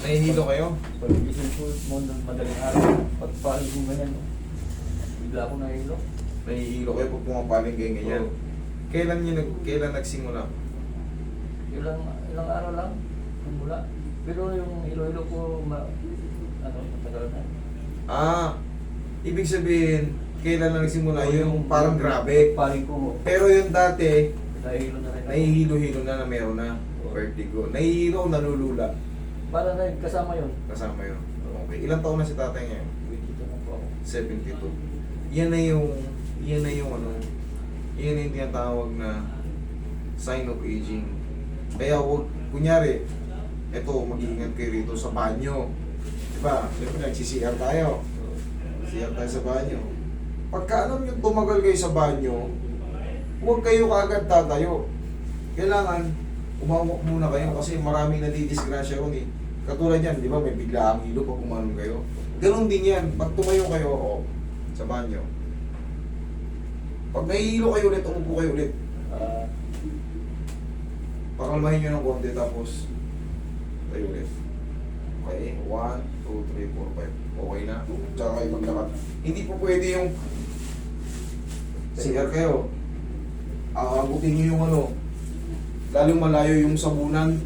Nahihilo kayo? Pag-gising ko mo ng madaling araw, pagpahal ko ganyan, no? Bigla ako nahilo. Nahihilo kayo pag pumapaling kayo ganyan. Oo. Kailan nagsimula? Ilang araw lang, mula. Pero yung hilo-hilo ko, matagal na. Ah, ibig sabihin, kailan na nagsimula? Oo, Yung parang grabe. Paling ko, Pero yung dati, nahilo na rin ako. nahihilo-hilo na meron na. Vertigo. Nahihilo o nalulula? Para na kasama yun. Kasama yun. Okay. Ilang taon na si tatay ngayon? Dito na po ako. 72. Yan na yung tinatawag na sign of aging. Kaya huwag, kunyari, eto, mag-iingat kayo rito sa banyo. Diba? Siyempre, nagsi-CR tayo. CR tayo sa banyo. Pagka alam nyo tumagal kayo sa banyo, huwag kayo kaagad tatayo. Kailangan, umawak muna kayo kasi maraming nadidisgrasya ron eh. Katulad yan, di ba, may bigla ang hilo pag umanom kayo. Ganon din yan. Pag tumayo kayo, sa banyo. Pag nahihilo kayo ulit, umupo kayo ulit. Pakalmahin nyo ng konti, tapos tayo ulit. Okay, 1, 2, 3, 4, 5. Okay na. Tsaka kayo maglakad. Hindi po pwede yung CR kayo. Abutin nyo yung lalong malayo yung sabunan.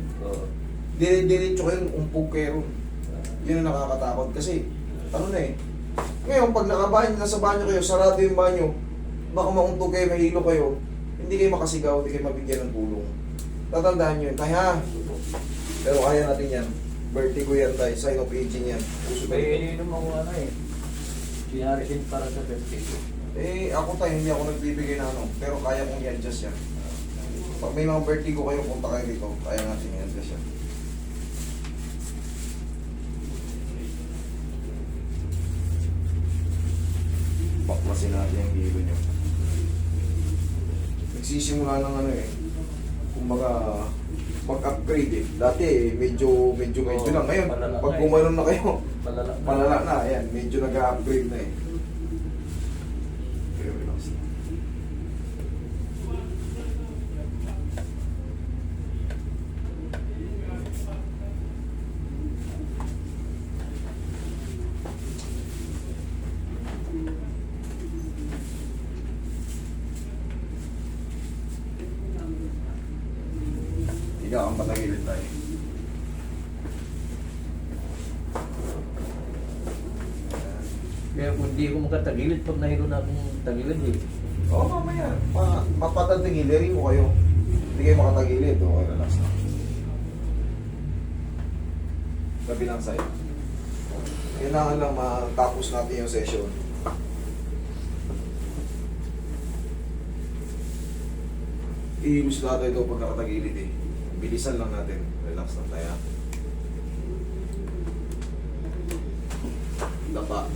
Diretso kayong umpog kayo. Yun ang nakakatakot kasi ngayon pag nasa banyo kayo, sarado yung banyo, baka mauntog kayo, mahilo kayo, hindi kayo makasigaw, hindi kayo mabigyan ng tulong. Tatandaan nyo yun, kaya pero kaya natin yan. Vertigo yan tayo, sign of aging yan. May ininom ako sinarisin para sa vertigo. Ako tayo, hindi ako nagbibigay na pero kaya kong i-adjust yan. Pag may mga vertigo kayo, punta kayo dito, kaya natin i-adjust yan. Baklasin natin yung hilo nyo. Nagsisimula ng kumbaga, mag-upgrade eh. Dati medyo lang. Ngayon, pag gumanon na kayo, malala na. Ayan, medyo nag-upgrade na eh. Okay, relax na. Higa kang patagilid tayo. Kaya kung hindi ko makatagilid, pag nahilo na akong tagilid eh. Oo, mamaya. Mapatagilid mo kayo. Hindi kayo makatagilid. Okay, relax na. Kabilang side. Kailangan lang matapos natin yung session. Ihilus natin ito pag nakatagilid eh. Bilisan lang natin. Relax lang tayo. Dapa.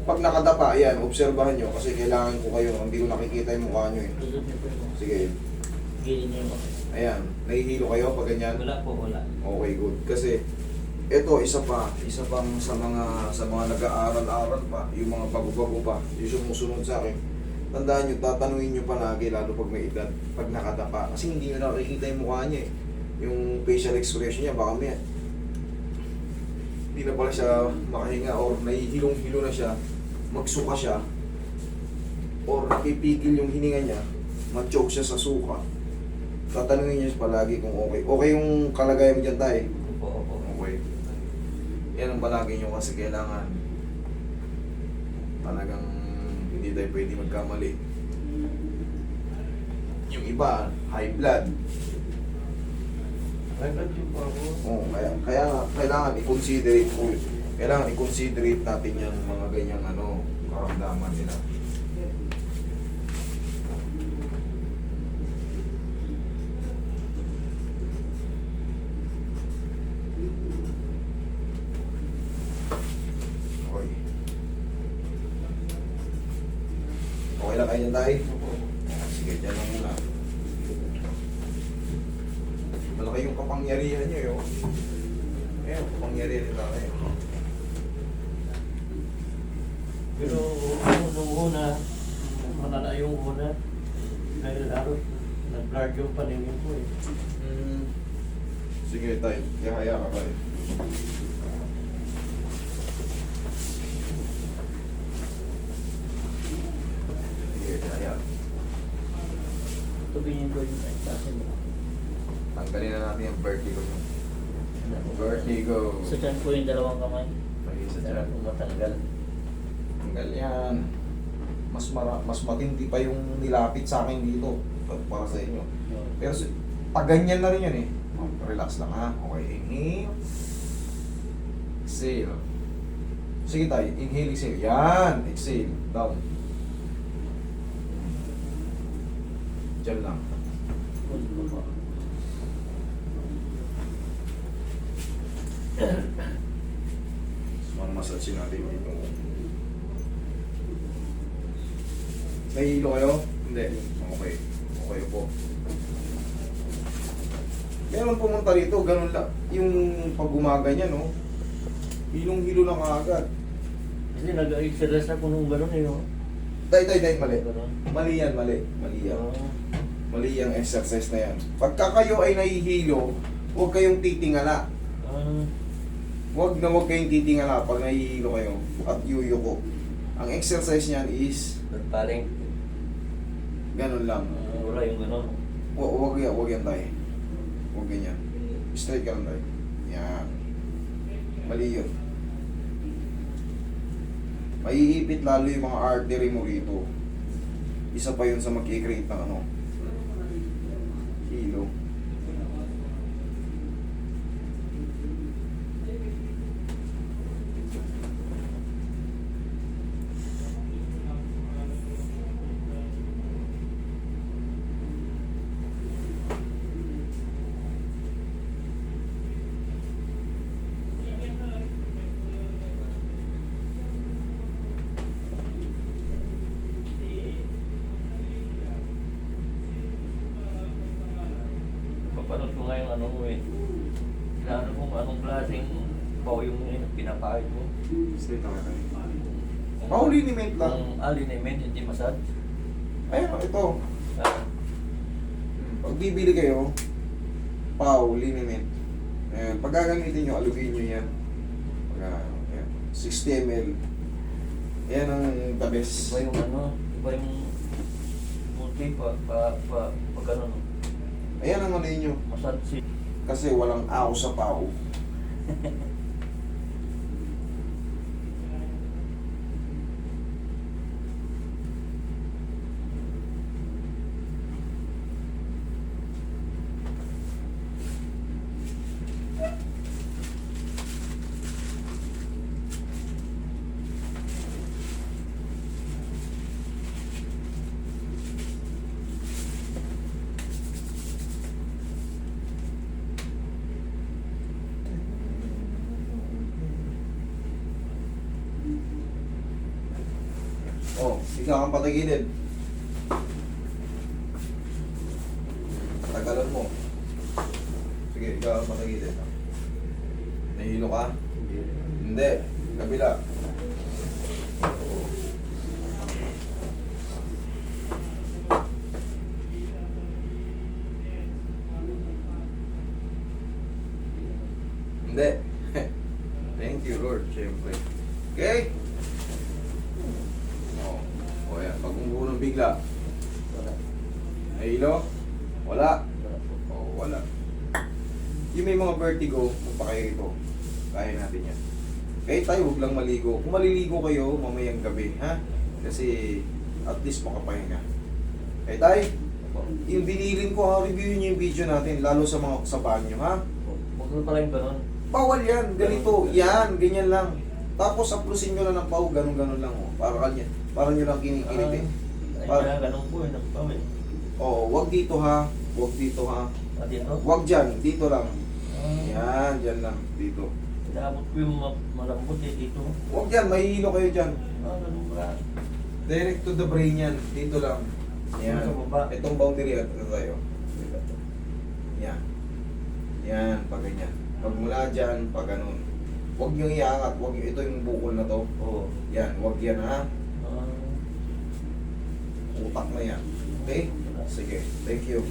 Pag nakadapa, yan, obserbahan nyo kasi kailangan ko kayo, hindi ko nakikita yung mukha nyo eh. Sige. Gilin niyo mo. Ayan, nahihilo kayo pag ganyan? Wala po, wala. Okay, good. Kasi ito isa pang sa mga nag-aaral-aral pa, yung mga bago-bago pa, yung sumusunod sa akin. Tandaan nyo, tatanungin nyo palagi lalo pag may edad, pag nakadapa. Kasi hindi nyo nakikita yung mukha niya eh. Yung facial expression niya, baka may hindi na pala siya makahinga or nahihilong-hilo na siya, magsuka siya, or napipigil yung hininga niya, ma-choke siya sa suka. Tatanungin niyo palagi kung okay. Okay yung kalagayan mo dyan tayo. Opo. Okay. Yan ang palagi nyo kasi kailangan talagang hindi tayo pwede magkamali. Yung iba, high blood. Naglag yung po ako. Oo, kaya kailangan i-considerate po. Kailangan i-considerate natin yung mga ganyang karamdaman nila. Okay. Okay lang kayo dyan tayo? Sige, dyan lang muna. Malaki yung kapangyarihan nyo yun. Ayun, kapangyarihan nila kayo. Pero nung una, malala yung una, dahil araw, Nag-vlog yung paningin ko eh. Sige tayo, kaya ka tayo. Sige, kaya. Tubingin ko yung sa akin. Tanggalin na natin yung vertigo mo. Vertigo. Sa tiyan ko yung dalawang kamay. Isa Sarap dyan. kong matanggal. Tanggal yan. Mas matindi pa yung nilapit sa akin dito para sa inyo. Pero pag ganyan na rin yan eh. Relax lang ha. Okay, inhale. Exhale. Sige tayo, inhale, exhale. Yan, exhale. Down. Diyan lang. Massage natin dito. Nahihilo kayo? Hindi. Okay. Okay po. Meron pumunta rito, ganun lang. Yung pag gumaganyan, no? Hilong-hilo lang agad. Kasi nag-exercise ako nung gano'n eh. No? Day, mali. Gano'n. Mali yan, mali. Mali yan. Oo. Mali yung exercise na yan. Pagka kayo ay nahihilo, huwag kayong titingala. Ah, Huwag kayong titingala pag nahihilo kayo at yuyuko. Ang exercise niyan is paling ganun lang. wala yung gano'n. Huwag yan tayo. Huwag ganyan. Straight ka lang tayo. Yan. Mali yun. Maiipit lalo yung mga artery mo rito. Isa pa yun sa mag-create ng ano. Hilo. Papanood ko ngayon ano mo eh. Lalo kung anong klaseng baw yung pinapahid mo. Straight ka lang tayo. Pauliniment lang. Kung alignment, hindi massage. Ayun, ito. Ah, Pag bibili kayo, liniment. Ayan, pag gagamitin nyo, alugin nyo yan. Ayan, 60 ml. Ayan ang the best. iba yung ano, iba yung multi pa gano'n. Ayan ang ano nyo. Massage si. Kasi walang aw sa pao. Oh, ikaw ang patagilid. Tagalan mo. Sige, ikaw ang patagilid. Nahilo ka? Hindi. Kabila. Hindi. Thank you, Lord. Siyempre. Okay? O yan, pag umuho ng bigla, Wala. nahilo, wala, Wala po. o wala. Yung may mga vertigo, magpakayo ito. Kaya natin yan. Kahit tayo, huwag lang maligo. Kung maliligo kayo, mamayang gabi, ha? Kasi, at least makapahinga. Kahit tayo, yung binilin ko, ha, reviewin nyo yung video natin, lalo sa mga sa banyo, ha? Huwag mo pala yung gano'n. Bawal yan, ganito, yan, ganyan lang. Tapos, aplusin nyo lang ng pau, ganun-ganun lang, oh. Para nyo lang kinikilit, eh. Ay, Par- kaya gano'n po eh, nagpaw eh. Oo, wag dito, ha? Wag dito, ha? Ah, dito? Wag dyan, dito lang. Ah, Yan, dyan lang, dito. inaabot ko yung malambot eh, dito. Wag dyan, mahihilo kayo dyan. Ah, gano'n pala. Direct to the brain yan, dito lang. Yan. Sa baba. Itong boundary, ito tayo. Yan. Yan, pag ganyan. Pag mula dyan, pag ganun. Huwag nyo iangat, huwag nyo, ito yung bukol na to. Oo. Yan, huwag yan ha. Ah, Utak na yan. Okay? wala. Sige, thank you.